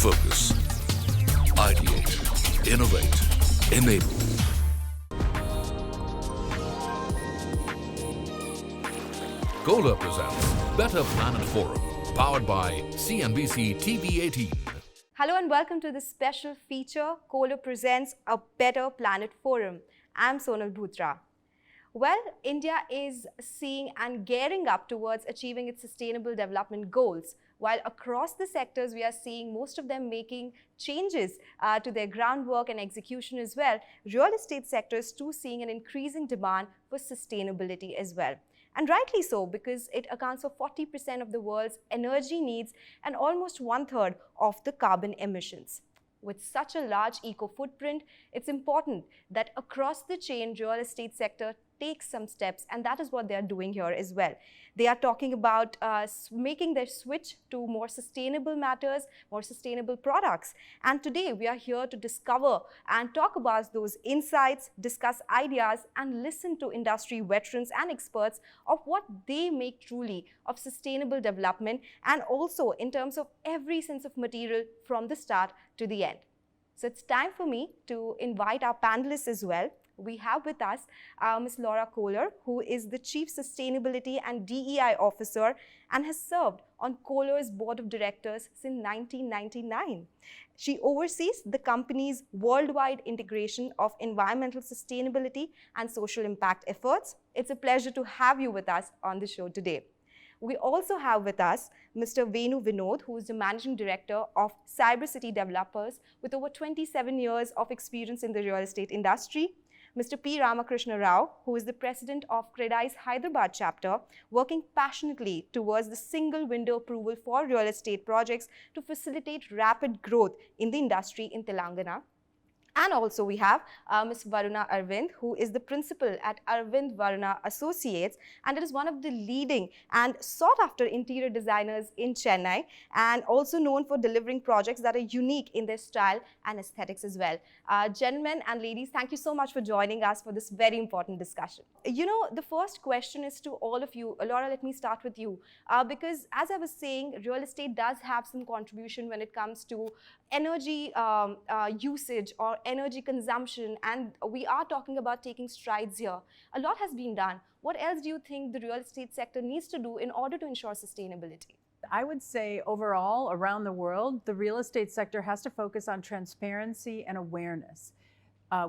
Focus. Ideate. Innovate. Enable. Kohler presents Better Planet Forum, powered by CNBC TV 18. Hello and welcome to this special feature, Kohler presents A Better Planet Forum. I'm Sonal Bhutra. Well, India is seeing and gearing up towards achieving its sustainable development goals. While across the sectors, we are seeing most of them making changes to their groundwork and execution as well. Real estate sector is too seeing an increasing demand for sustainability as well. And rightly so, because it accounts for 40% of the world's energy needs and almost 1/3 of the carbon emissions. With such a large eco footprint, it's important that across the chain, real estate sector takes some steps, and that is what they are doing here as well. They are talking about making their switch to more sustainable matters, more sustainable products. And today we are here to discover and talk about those insights, discuss ideas, and listen to industry veterans and experts of what they make truly of sustainable development, and also in terms of every sense of material from the start to the end. So it's time for me to invite our panelists as well. We have with us Ms. Laura Kohler, who is the Chief Sustainability and DEI Officer and has served on Kohler's Board of Directors since 1999. She oversees the company's worldwide integration of environmental sustainability and social impact efforts. It's a pleasure to have you with us on the show today. We also have with us Mr. Venu Vinod, who is the Managing Director of CyberCity Developers with over 27 years of experience in the real estate industry. Mr. P. Ramakrishna Rao, who is the President of CREDAI's Hyderabad chapter, working passionately towards the single window approval for real estate projects to facilitate rapid growth in the industry in Telangana. And also we have Ms. Varuna Arvind, who is the principal at Arvind Varuna Associates, and it is one of the leading and sought after interior designers in Chennai, and also known for delivering projects that are unique in their style and aesthetics as well. Gentlemen and ladies, thank you so much for joining us for this very important discussion. You know, the first question is to all of you. Laura, let me start with you, because as I was saying, real estate does have some contribution when it comes to energy usage or energy consumption, and we are talking about taking strides here. A lot has been done. What else do you think the real estate sector needs to do in order to ensure sustainability? I would say overall, around the world, the real estate sector has to focus on transparency and awareness.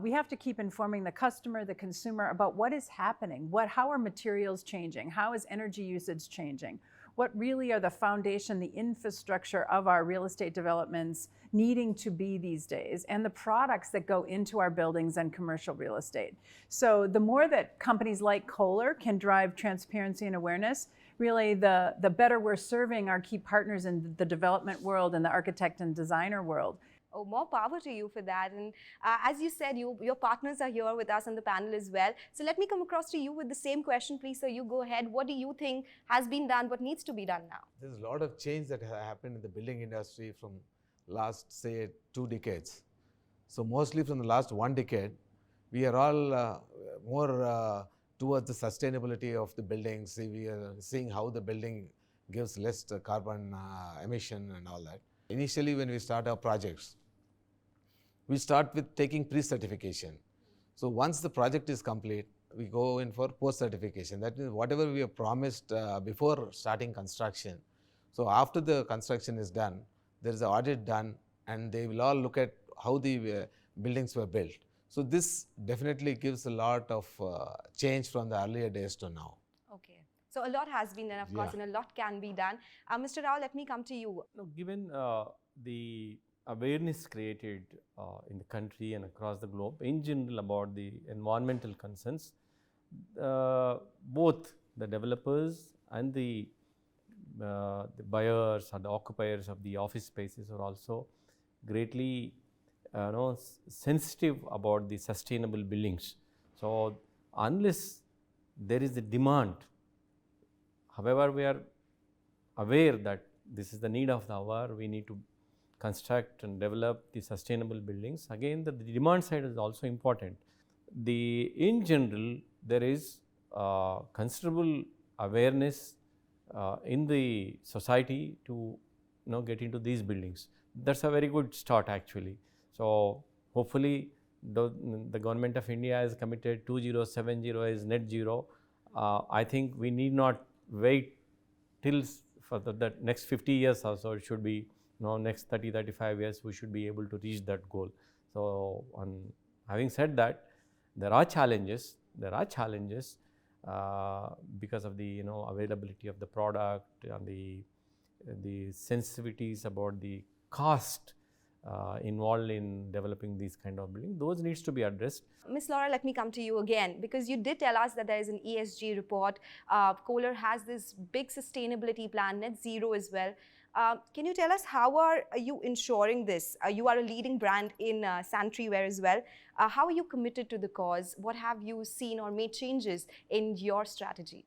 We have to keep informing the customer, the consumer about what is happening, how are materials changing, how is energy usage changing, what really are the foundation, the infrastructure of our real estate developments needing to be these days, and the products that go into our buildings and commercial real estate. So the more that companies like Kohler can drive transparency and awareness, really the better we're serving our key partners in the development world and the architect and designer world. Oh, more power to you for that. And as you said, your partners are here with us on the panel as well. So let me come across to you with the same question, please. So you go ahead. What do you think has been done? What needs to be done now? There's a lot of change that has happened in the building industry from last, say, 2 decades. So mostly from the last 1 decade, we are all more towards the sustainability of the buildings. We are seeing how the building gives less carbon emission and all that. Initially, when we start our projects, we start with taking pre-certification. So once the project is complete, we go in for post-certification. That means whatever we have promised before starting construction. So after the construction is done, there is an audit done, and they will all look at how the buildings were built. So this definitely gives a lot of change from the earlier days to now. Okay. So a lot has been done, of course, and a lot can be done. Mr. Rao, let me come to you. Given the awareness created in the country and across the globe in general about the environmental concerns, both the developers and the buyers or the occupiers of the office spaces are also greatly sensitive about the sustainable buildings. So unless there is a demand, however, we are aware that this is the need of the hour, we need to construct and develop the sustainable buildings. Again, the demand side is also important. In general, there is considerable awareness in the society to get into these buildings. that's a very good start actually. So hopefully the government of India is committed 2070 is net zero. I think we need not wait till for the next 50 years or so. It should be next 30-35 years we should be able to reach that goal. So having said that, there are challenges because of the availability of the product and the sensitivities about the cost involved in developing these kind of buildings. Those needs to be addressed. Ms. Laura, let me come to you again, because you did tell us that there is an ESG report. Kohler has this big sustainability plan, net zero as well. Can you tell us how are you ensuring this? You are a leading brand in sanitary ware as well. How are you committed to the cause? What have you seen or made changes in your strategy?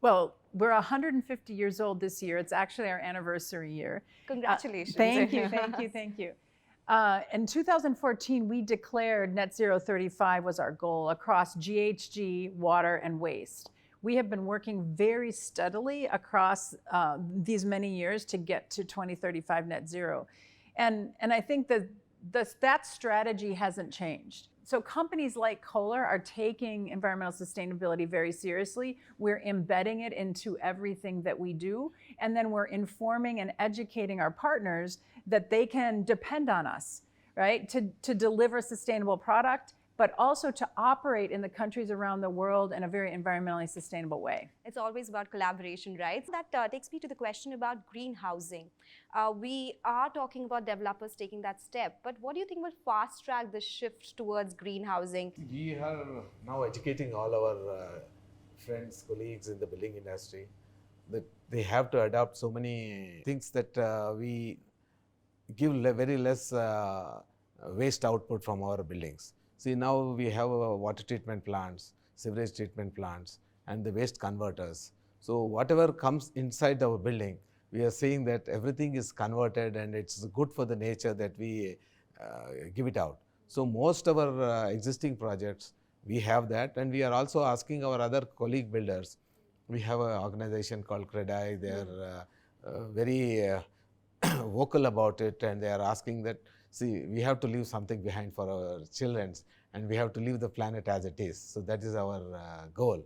Well, we're 150 years old this year. It's actually our anniversary year. Congratulations. Thank you, thank you, thank you. In 2014, we declared Net Zero 35 was our goal across GHG, water, and waste. We have been working very steadily across these many years to get to 2035 net zero. And I think that strategy hasn't changed. So companies like Kohler are taking environmental sustainability very seriously. We're embedding it into everything that we do. And then we're informing and educating our partners that they can depend on us, right, to deliver sustainable product, but also to operate in the countries around the world in a very environmentally sustainable way. It's always about collaboration, right? So that takes me to the question about greenhousing. We are talking about developers taking that step, but what do you think will fast track the shift towards greenhousing? We are now educating all our friends, colleagues in the building industry that they have to adopt so many things that we give very less waste output from our buildings. See, now we have water treatment plants, sewage treatment plants, and the waste converters. So whatever comes inside our building, we are saying that everything is converted and it's good for the nature that we give it out. So most of our existing projects, we have that, and we are also asking our other colleague builders. We have an organization called CREDAI. They are very vocal about it, and they are asking that, see, we have to leave something behind for our children, and we have to leave the planet as it is. So that is our goal.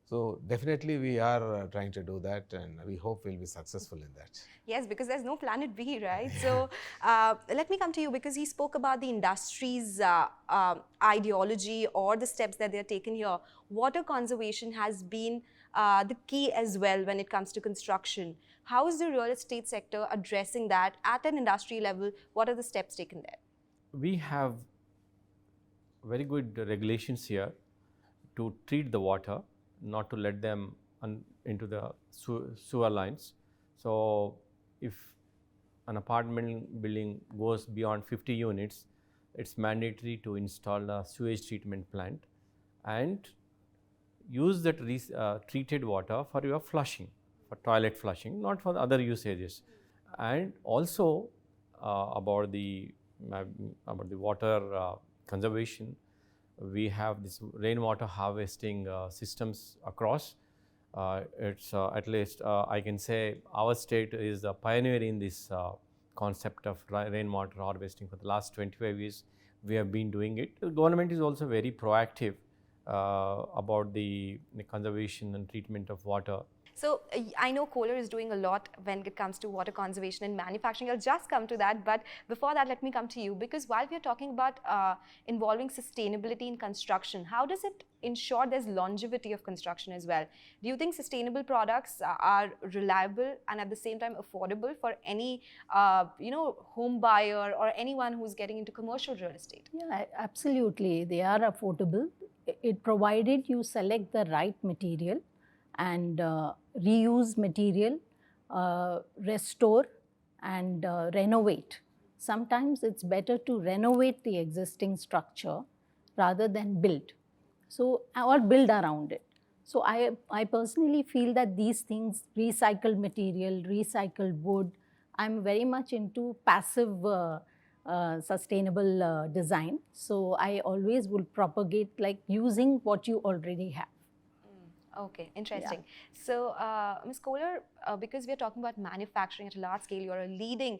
So definitely we are trying to do that, and we hope we'll be successful in that. Yes, because there's no planet B, right? So let me come to you, because he spoke about the industry's ideology or the steps that they're taken here. Water conservation has been the key as well when it comes to construction. How is the real estate sector addressing that at an industry level? What are the steps taken there? We have very good regulations here to treat the water, not to let them into the sewer lines. So if an apartment building goes beyond 50 units, it's mandatory to install a sewage treatment plant and use that treated water for your flushing, for toilet flushing, not for other usages. And also about the water conservation, we have this rainwater harvesting systems across. It's at least I can say our state is a pioneer in this concept of rainwater harvesting. For the last 25 years, we have been doing it. The government is also very proactive about the conservation and treatment of water. So I know Kohler is doing a lot when it comes to water conservation and manufacturing. I'll just come to that, but before that, let me come to you, because while we're talking about involving sustainability in construction, how does it ensure there's longevity of construction as well? Do you think sustainable products are reliable and at the same time affordable for any home buyer or anyone who's getting into commercial real estate? Yeah, absolutely. They are affordable. It provided you select the right material and reuse material, restore and renovate. Sometimes it's better to renovate the existing structure rather than build, or build around it. So I personally feel that these things, recycled material, recycled wood, I'm very much into passive sustainable design. So I always will propagate like using what you already have. Okay, interesting. So, Ms. Kohler, because we are talking about manufacturing at a large scale, you're a leading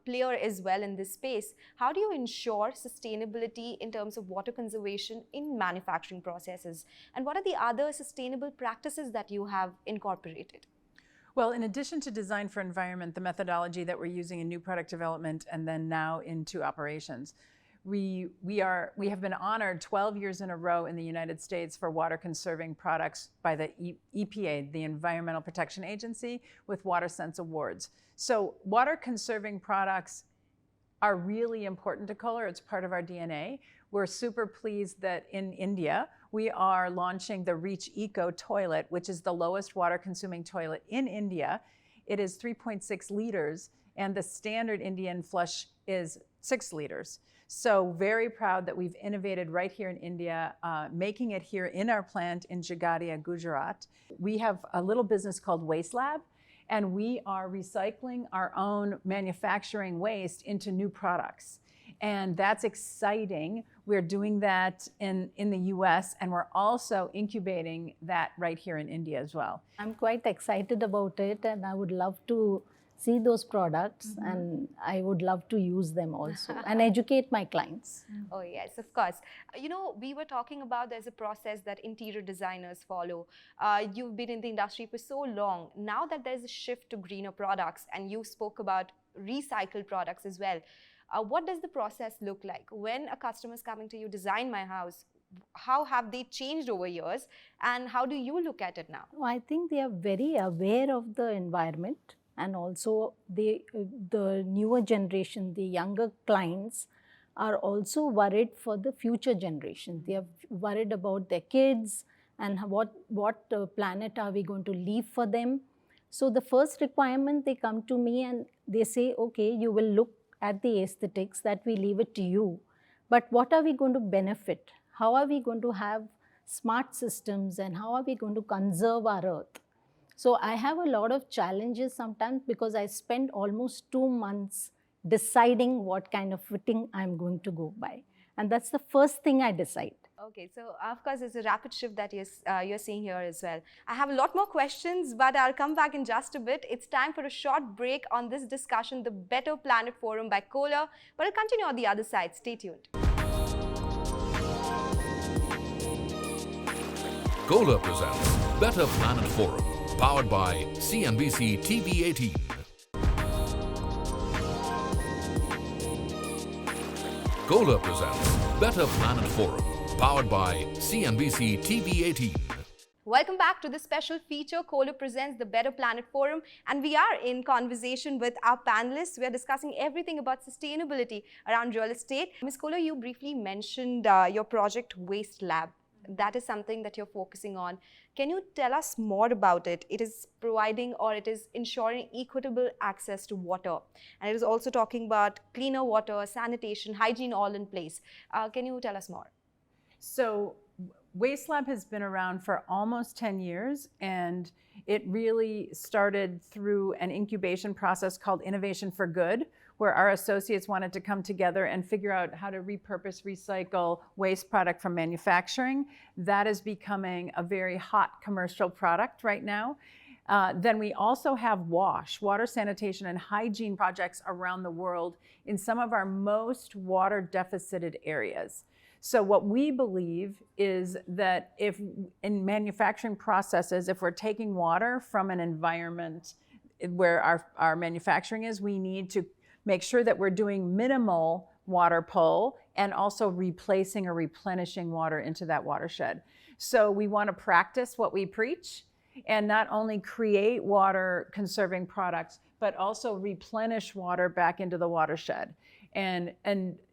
player as well in this space. How do you ensure sustainability in terms of water conservation in manufacturing processes? And what are the other sustainable practices that you have incorporated? Well, in addition to design for environment, the methodology that we're using in new product development and then now into operations, we have been honored 12 years in a row in the United States for water conserving products by the EPA, the Environmental Protection Agency, with WaterSense awards. So water conserving products are really important to Kohler. It's part of our DNA. We're super pleased that in India, we are launching the Reach Eco toilet, which is the lowest water consuming toilet in India. It is 3.6 liters, and the standard Indian flush is 6 liters. So very proud that we've innovated right here in India, making it here in our plant in Jagadia, Gujarat. We have a little business called Waste Lab, and we are recycling our own manufacturing waste into new products. And that's exciting. We're doing that in the US, and we're also incubating that right here in India as well. I'm quite excited about it, and I would love to see those products, and I would love to use them also and educate my clients. Oh, yes, of course. You know, we were talking about there's a process that interior designers follow. You've been in the industry for so long. Now that there's a shift to greener products, and you spoke about recycled products as well, what does the process look like? When a customer is coming to you, design my house, how have they changed over years, and how do you look at it now? I think they are very aware of the environment, and also the newer generation, the younger clients are also worried for the future generation. They are worried about their kids and what planet are we going to leave for them. So the first requirement, they come to me and they say, okay, you will look at the aesthetics, that we leave it to you, but what are we going to benefit? How are we going to have smart systems, and how are we going to conserve our earth? So I have a lot of challenges sometimes, because I spend almost 2 months deciding what kind of fitting I'm going to go by. And that's the first thing I decide. Okay, so of course there's a rapid shift that you're seeing here as well. I have a lot more questions, but I'll come back in just a bit. It's time for a short break on this discussion, the Better Planet Forum by Kohler, but I'll continue on the other side. Stay tuned. Kohler presents Better Planet Forum, powered by CNBC TV18. Kohler presents Better Planet Forum, powered by CNBC TV18. Welcome back to this special feature. Kohler presents the Better Planet Forum, and we are in conversation with our panelists. We are discussing everything about sustainability around real estate. Ms. Kohler, you briefly mentioned your project Waste Lab. That is something that you're focusing on. Can you tell us more about it? It is providing, or it is ensuring, equitable access to water. And it is also talking about cleaner water, sanitation, hygiene, all in place. Can you tell us more? So Waste Lab has been around for almost 10 years, and it really started through an incubation process called Innovation for Good, where our associates wanted to come together and figure out how to repurpose, recycle waste product from manufacturing. That is becoming a very hot commercial product right now. Then we also have WASH, water sanitation and hygiene projects around the world in some of our most water deficited areas. So what we believe is that if in manufacturing processes, if we're taking water from an environment where our manufacturing is, we need to make sure that we're doing minimal water pull and also replacing or replenishing water into that watershed. So we want to practice what we preach and not only create water conserving products, but also replenish water back into the watershed. And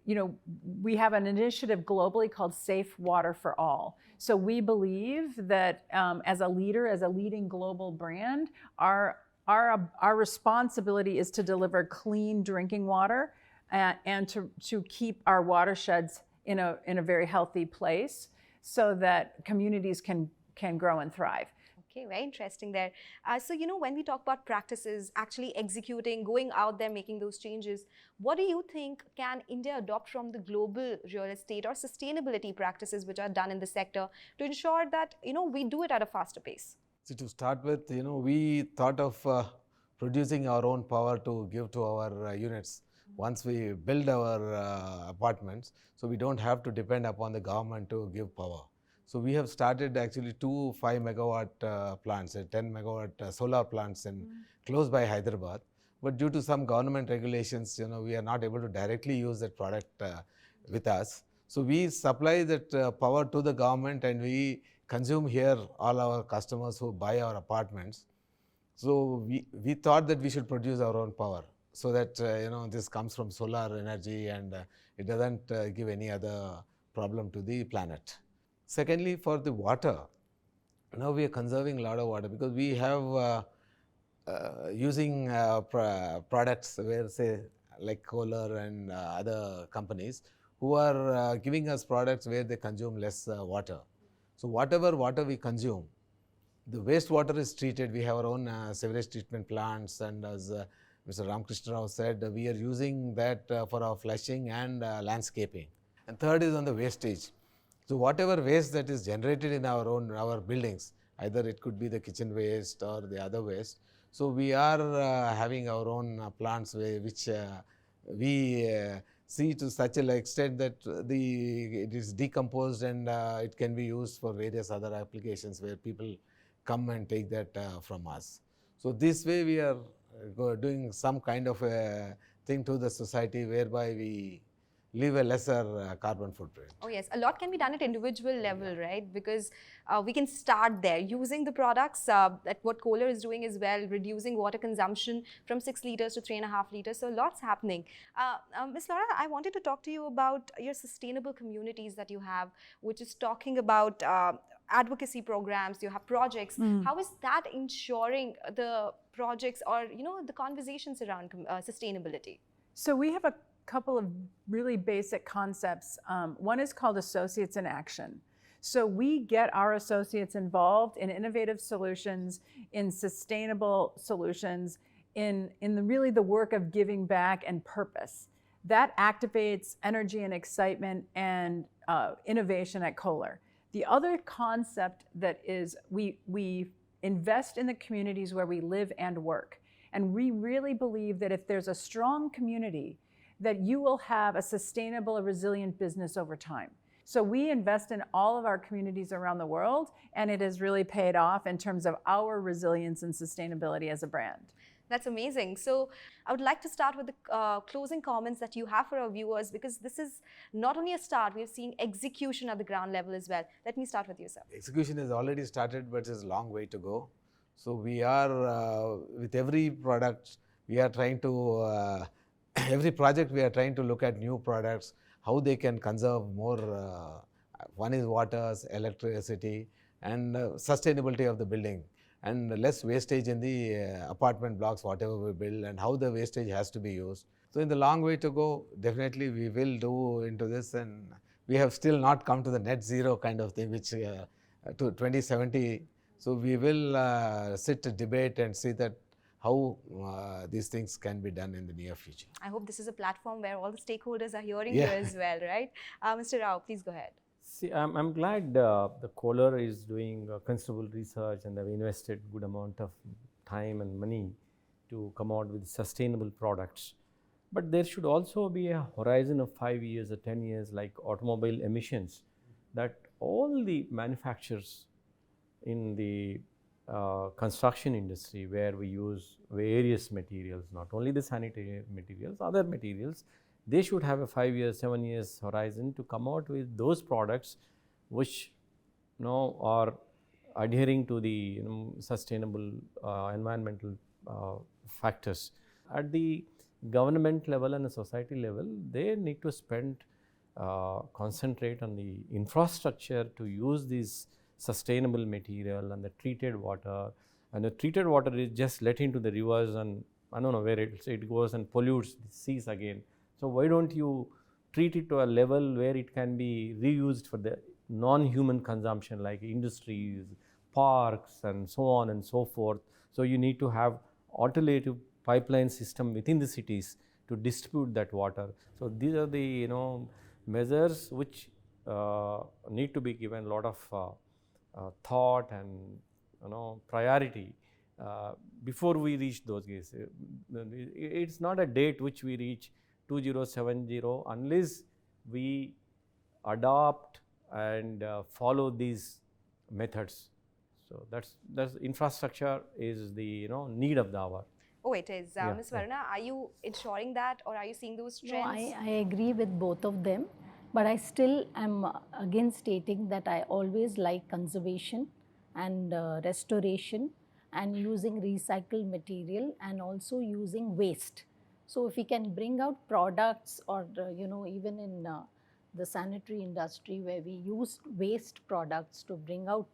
you know, we have an initiative globally called Safe Water for All. So we believe that as a leader, as a leading global brand, our responsibility is to deliver clean drinking water and to keep our watersheds in a very healthy place so that communities can grow and thrive. Okay, very interesting there. So, when we talk about practices, actually executing, going out there, making those changes, what do you think can India adopt from the global real estate or sustainability practices which are done in the sector to ensure that, we do it at a faster pace? See, to start with, we thought of producing our own power to give to our units once we build our apartments, so we don't have to depend upon the government to give power. So we have started actually 2 5 megawatt plants, 10 megawatt solar plants in close by Hyderabad. But due to some government regulations, we are not able to directly use that product with us. So we supply that power to the government, and we consume here all our customers who buy our apartments. So we thought that we should produce our own power, so that this comes from solar energy, and it doesn't give any other problem to the planet. Secondly, for the water, now we are conserving a lot of water because we have using products where, say, like Kohler and other companies who are giving us products where they consume less water. So whatever water we consume, the wastewater is treated. We have our own sewerage treatment plants, and as Mr. Ramakrishna Rao said, we are using that for our flushing and landscaping. And third is on the wastage. So whatever waste that is generated in our buildings, either it could be the kitchen waste or the other waste. So we are having our own plants which we see to such an extent that it is decomposed, and it can be used for various other applications where people come and take that from us. So this way we are doing some kind of a thing to the society whereby we leave a lesser carbon footprint. Oh yes, a lot can be done at individual level, right? Because we can start there using the products that what Kohler is doing as well, reducing water consumption from 6 liters to 3.5 liters. So lots happening. Ms. Laura, I wanted to talk to you about your sustainable communities that you have, which is talking about advocacy programs, you have projects. How is that ensuring the projects or the conversations around sustainability? So we have a couple of really basic concepts. One is called Associates in Action. So we get our associates involved in innovative solutions, in sustainable solutions, in really the work of giving back and purpose. That activates energy and excitement and innovation at Kohler. The other concept that is we invest in the communities where we live and work. And we really believe that if there's a strong community, that you will have a sustainable, resilient business over time. So we invest in all of our communities around the world, and it has really paid off in terms of our resilience and sustainability as a brand. That's amazing. So I would like to start with the closing comments that you have for our viewers, because this is not only a start, we are seeing execution at the ground level as well. Let me start with you, sir. Execution has already started, but it's a long way to go. So we are, with every product, we are trying to every project we are trying to look at new products, how they can conserve more. One is water, electricity, and sustainability of the building, and less wastage in the apartment blocks, whatever we build, and how the wastage has to be used. So in the long way to go, definitely we will do into this, and we have still not come to the net zero kind of thing, which to 2070. So we will sit, debate, and see that how these things can be done in the near future. I hope this is a platform where all the stakeholders are hearing you as well, right? Mr. Rao, please go ahead. See, I'm glad the Kohler is doing considerable research, and they've invested good amount of time and money to come out with sustainable products. But there should also be a horizon of 5 years or 10 years, like automobile emissions, that all the manufacturers in the construction industry, where we use various materials, not only the sanitary materials, other materials, they should have a 5 years, 7 years horizon to come out with those products which are adhering to the sustainable environmental factors. At the government level and the society level, they need to concentrate on the infrastructure to use these sustainable material and the treated water. And the treated water is just let into the rivers, and I don't know where it goes and pollutes the seas again. So why don't you treat it to a level where it can be reused for the non-human consumption, like industries, parks and so on and so forth. So you need to have alternative pipeline system within the cities to distribute that water. So these are the measures which need to be given a lot of thought and priority before we reach those gates. It's not a date which we reach 2070 unless we adopt and follow these methods. So that's infrastructure is the need of the hour. Oh, it is. Yeah, Ms. Varuna, are you ensuring that, or are you seeing those No, trends? I agree with both of them, but I still am again stating that I always like conservation and restoration and using recycled material and also using waste. So if we can bring out products or even in the sanitary industry where we use waste products to bring out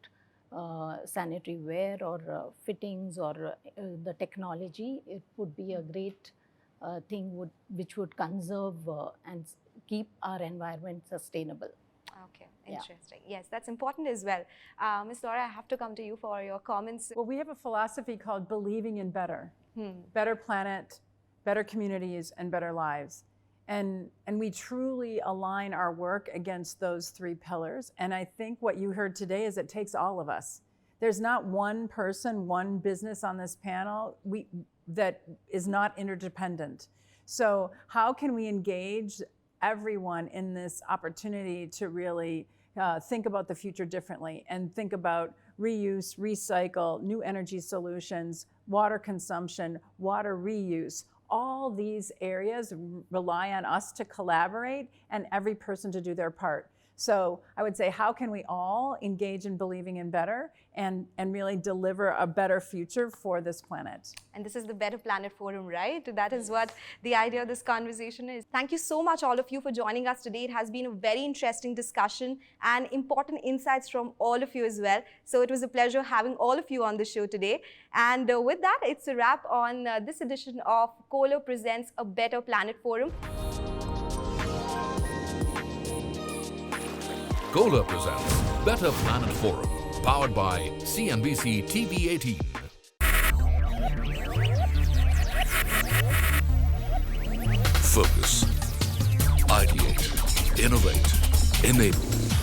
sanitary ware or fittings or the technology, it would be a great thing which would conserve and keep our environment sustainable. Okay, Yeah. interesting. Yes, that's important as well. Ms. Laura, I have to come to you for your comments. Well, we have a philosophy called believing in better. Hmm. Better planet, better communities, and better lives. And we truly align our work against those three pillars. And I think what you heard today is it takes all of us. There's not one person, one business on this panel that is not interdependent. So how can we engage everyone in this opportunity to really think about the future differently and think about reuse, recycle, new energy solutions, water consumption, water reuse. All these areas rely on us to collaborate and every person to do their part. So I would say, how can we all engage in believing in better and really deliver a better future for this planet? And this is the Better Planet Forum, right? That is what the idea of this conversation is. Thank you so much, all of you, for joining us today. It has been a very interesting discussion and important insights from all of you as well. So it was a pleasure having all of you on the show today. And with that, it's a wrap on this edition of Kohler Presents A Better Planet Forum. Kohler presents Better Planet Forum, powered by CNBC TV 18. Focus, ideate, innovate, enable.